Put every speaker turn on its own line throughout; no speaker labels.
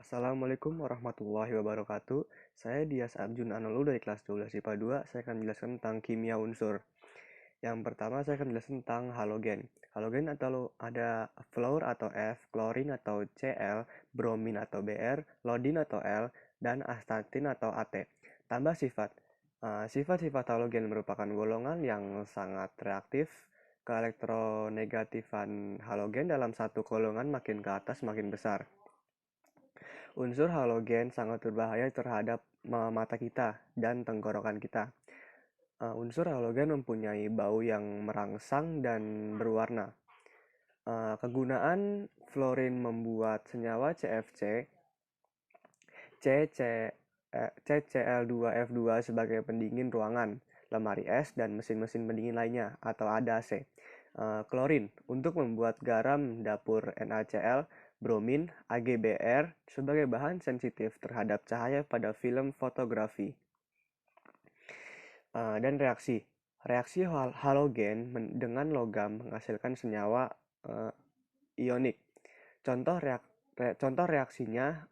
Assalamualaikum warahmatullahi wabarakatuh. Saya Dias Arjun Anolu dari kelas 12 IPA 2. Saya akan menjelaskan tentang kimia unsur. Yang pertama saya akan menjelaskan tentang halogen. Halogen atau ada fluor atau F, klorin atau Cl, bromin atau Br, iodin atau L, dan astatin atau At. Tambah sifat. Sifat-sifat halogen merupakan golongan yang sangat reaktif. Keelektronegatifan halogen dalam satu golongan makin ke atas makin besar. Unsur halogen sangat berbahaya terhadap mata kita dan tenggorokan kita. Unsur halogen mempunyai bau yang merangsang dan berwarna. Kegunaan fluorin membuat senyawa CFC, CCl2F2 sebagai pendingin ruangan, lemari es, dan mesin-mesin pendingin lainnya atau ADAC. Klorin untuk membuat garam dapur NaCl, bromin, AgBr sebagai bahan sensitif terhadap cahaya pada film fotografi. Dan reaksi. Reaksi halogen dengan logam menghasilkan senyawa ionik. Contoh reaksinya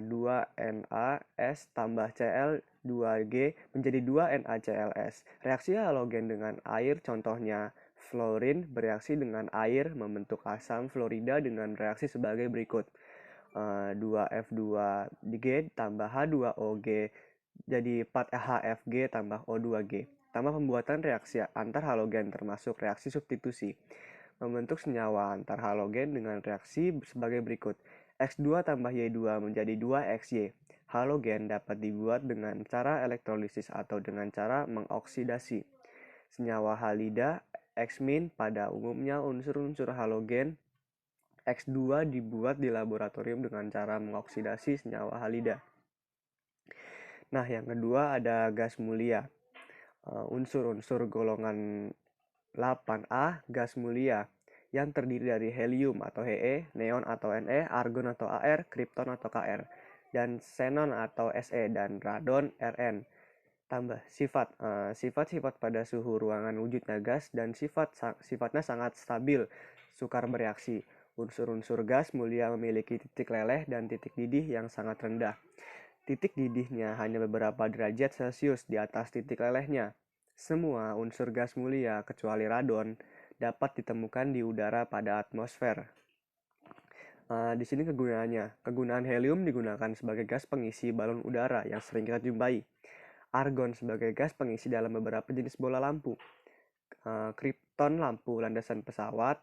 2NaS tambah Cl2G menjadi 2NaClS. Reaksi halogen dengan air contohnya fluorin bereaksi dengan air membentuk asam fluorida dengan reaksi sebagai berikut. 2F2G tambah H2OG jadi 4HFG tambah O2G. Tambah pembuatan reaksi antar halogen termasuk reaksi substitusi. Membentuk senyawa antar halogen dengan reaksi sebagai berikut. X2 tambah Y2 menjadi 2XY. Halogen dapat dibuat dengan cara elektrolisis atau dengan cara mengoksidasi. Senyawa halida X- pada umumnya unsur-unsur halogen X2 dibuat di laboratorium dengan cara mengoksidasi senyawa halida. Nah, yang kedua ada gas mulia. Unsur-unsur golongan 8A gas mulia yang terdiri dari helium atau He, neon atau Ne, argon atau Ar, kripton atau Kr, dan xenon atau Se, dan radon Rn. Tambah sifat. Sifat-sifat pada suhu ruangan wujudnya gas dan sifatnya sangat stabil, sukar bereaksi. Unsur-unsur gas mulia memiliki titik leleh dan titik didih yang sangat rendah. Titik didihnya hanya beberapa derajat Celcius di atas titik lelehnya. Semua unsur gas mulia kecuali radon dapat ditemukan di udara pada atmosfer. Di sini kegunaannya. Kegunaan helium digunakan sebagai gas pengisi balon udara yang sering kita jumpai. Argon sebagai gas pengisi dalam beberapa jenis bola lampu. Kripton lampu landasan pesawat.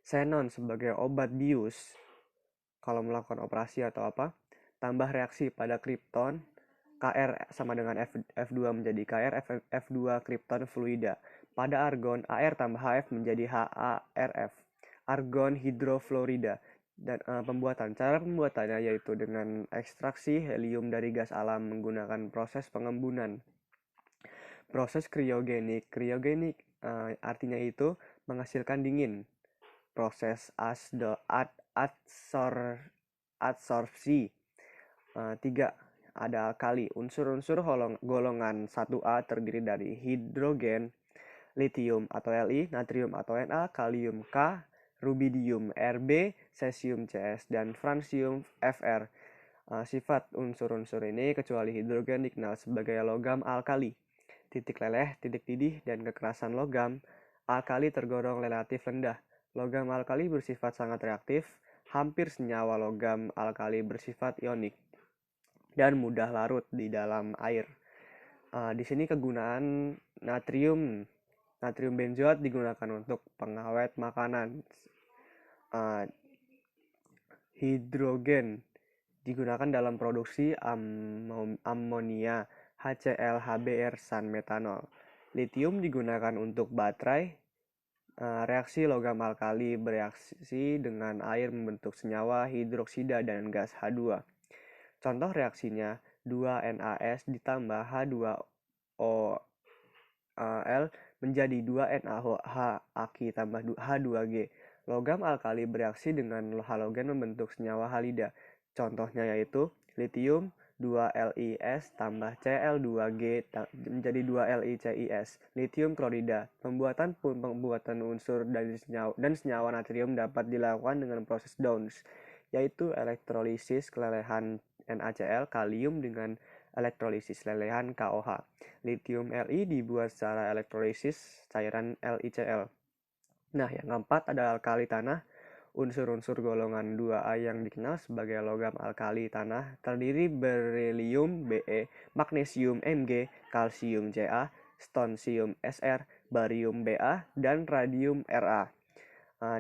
Xenon sebagai obat bius kalau melakukan operasi atau apa. Tambah reaksi pada kripton, Kr sama dengan F2 menjadi Kr, F2 kripton fluida. Pada argon, Ar tambah Hf menjadi HARF, argon hidrofluorida. Dan cara pembuatannya yaitu dengan ekstraksi helium dari gas alam menggunakan proses pengembunan. Proses kriogenik. Kriogenik artinya itu menghasilkan dingin. Proses adsorpsi. 3. Ada alkali. Unsur-unsur golongan 1A terdiri dari hidrogen, litium atau Li, natrium atau Na, kalium K, rubidium Rb, cesium Cs, dan francium Fr. Sifat unsur-unsur ini kecuali hidrogen dikenal sebagai logam alkali. Titik leleh, titik didih, dan kekerasan logam alkali tergolong relatif rendah. Logam alkali bersifat sangat reaktif, hampir senyawa logam alkali bersifat ionik dan mudah larut di dalam air. Di sini kegunaan natrium benzoat digunakan untuk pengawet makanan. Hidrogen digunakan dalam produksi amonia, HCl, HBr, san metanol. Litium digunakan untuk baterai. Reaksi logam alkali bereaksi dengan air membentuk senyawa hidroksida dan gas H2. Contoh reaksinya 2NaS ditambah H2OL menjadi 2NaOH Aki tambah H2G. Logam alkali bereaksi dengan halogen membentuk senyawa halida. Contohnya yaitu litium 2LiS tambah Cl2G menjadi 2LiCiS. Litium klorida. Pembuatan unsur dan senyawa natrium dapat dilakukan dengan proses Downs, yaitu elektrolisis kelelehan NaCl kalium dengan elektrolisis lelehan KOH. Lithium Li dibuat secara elektrolisis cairan LiCl. Nah, yang keempat ada alkali tanah. Unsur-unsur golongan 2A yang dikenal sebagai logam alkali tanah terdiri berilium Be, magnesium Mg, kalsium Ca, strontium Sr, barium Ba, dan radium Ra.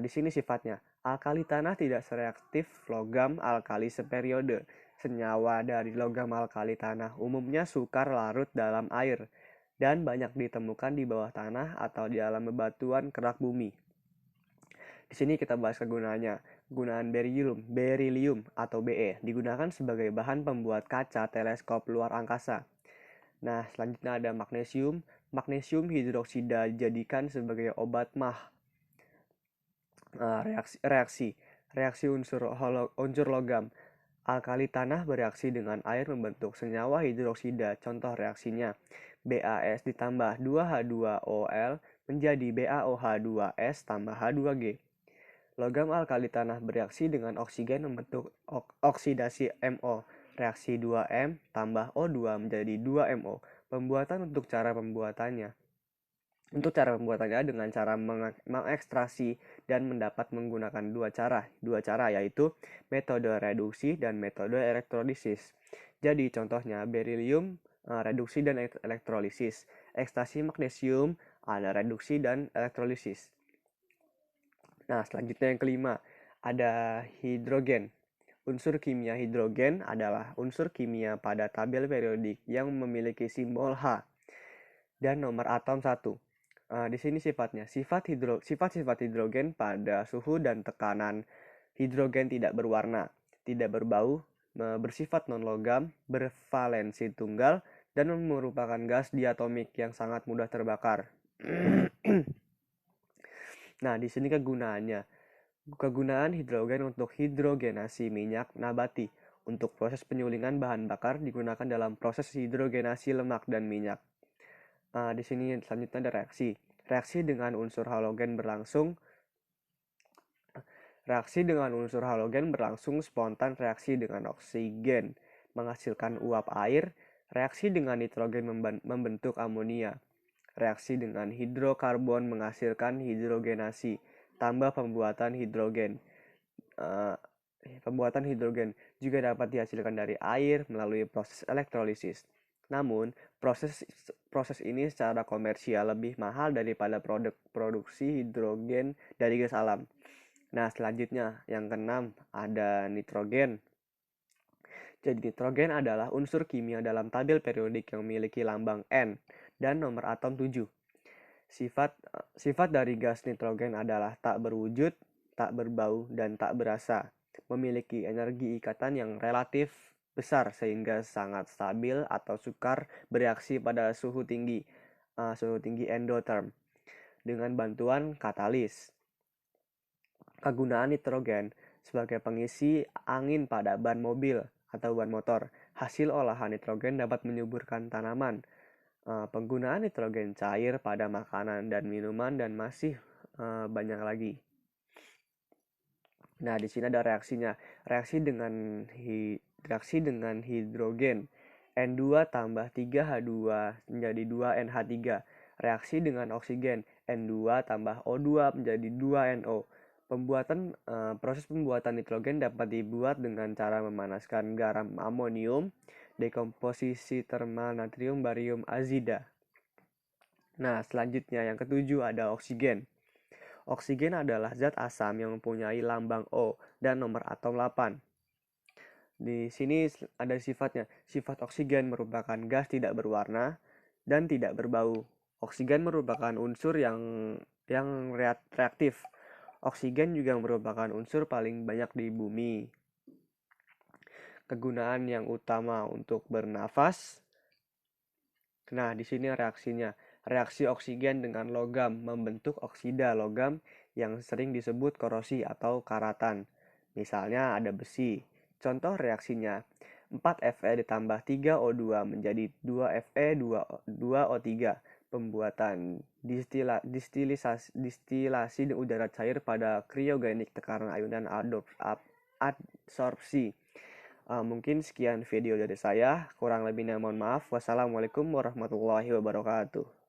Di sini sifatnya, alkali tanah tidak sereaktif logam alkali seperiode. Senyawa dari logam alkali tanah umumnya sukar larut dalam air dan banyak ditemukan di bawah tanah atau di dalam bebatuan kerak bumi. Di sini kita bahas kegunaannya. Kegunaan berilium atau Be digunakan sebagai bahan pembuat kaca teleskop luar angkasa. Nah, selanjutnya ada magnesium. Magnesium hidroksida dijadikan sebagai obat mah. Reaksi unsur logam. Alkali tanah bereaksi dengan air membentuk senyawa hidroksida. Contoh reaksinya, BaS ditambah 2H2OL menjadi BaOH2S tambah H2G. Logam alkali tanah bereaksi dengan oksigen membentuk oksidasi MO. Reaksi 2M tambah O2 menjadi 2MO. Untuk cara pembuatannya dengan cara mengekstrasi dan mendapat menggunakan dua cara yaitu metode reduksi dan metode elektrolisis. Jadi contohnya berilium reduksi dan elektrolisis, ekstrasi magnesium ada reduksi dan elektrolisis. Nah, selanjutnya yang kelima, ada hidrogen. Unsur kimia hidrogen adalah unsur kimia pada tabel periodik yang memiliki simbol H dan nomor atom 1. Di sini sifatnya, sifat-sifat hidrogen pada suhu dan tekanan. Hidrogen tidak berwarna, tidak berbau, bersifat non-logam, bervalensi tunggal, dan merupakan gas diatomik yang sangat mudah terbakar. Nah, di sini kegunaannya. Kegunaan hidrogen untuk hidrogenasi minyak nabati. Untuk proses penyulingan bahan bakar digunakan dalam proses hidrogenasi lemak dan minyak. Di sini selanjutnya ada reaksi. Reaksi dengan unsur halogen berlangsung spontan. Reaksi dengan oksigen menghasilkan uap air. Reaksi dengan nitrogen membentuk amonia. Reaksi dengan hidrokarbon menghasilkan hidrogenasi. Tambah pembuatan hidrogen. Pembuatan hidrogen juga dapat dihasilkan dari air melalui proses elektrolisis. Namun, proses ini secara komersial lebih mahal daripada produksi hidrogen dari gas alam. Nah, selanjutnya yang keenam ada nitrogen. Jadi nitrogen adalah unsur kimia dalam tabel periodik yang memiliki lambang N dan nomor atom 7. Sifat dari gas nitrogen adalah tak berwujud, tak berbau, dan tak berasa. Memiliki energi ikatan yang relatif besar sehingga sangat stabil atau sukar bereaksi pada suhu tinggi endotherm dengan bantuan katalis. Kegunaan nitrogen sebagai pengisi angin pada ban mobil atau ban motor. Hasil olahan nitrogen dapat menyuburkan tanaman. Penggunaan nitrogen cair pada makanan dan minuman dan masih banyak lagi. Nah, di sini ada reaksinya. Reaksi dengan hidrogen N2 tambah 3H2 menjadi 2NH3. Reaksi dengan oksigen N2 tambah O2 menjadi 2NO. Proses pembuatan nitrogen dapat dibuat dengan cara memanaskan garam amonium, dekomposisi termal natrium barium azida. Nah, selanjutnya yang ketujuh ada oksigen. Oksigen adalah zat asam yang mempunyai lambang O dan nomor atom 8. Di sini ada sifatnya. Sifat oksigen merupakan gas tidak berwarna dan tidak berbau. Oksigen merupakan unsur yang reaktif. Oksigen juga merupakan unsur paling banyak di bumi. Kegunaan yang utama untuk bernafas. Nah, di sini reaksinya. Reaksi oksigen dengan logam membentuk oksida logam yang sering disebut korosi atau karatan. Misalnya ada besi. Contoh reaksinya, 4Fe ditambah 3O2 menjadi 2Fe 2O3. Pembuatan distilasi udara cair pada kriogenik tekanan ayunan adsorpsi. Mungkin sekian video dari saya, kurang lebihnya mohon maaf. Wassalamualaikum warahmatullahi wabarakatuh.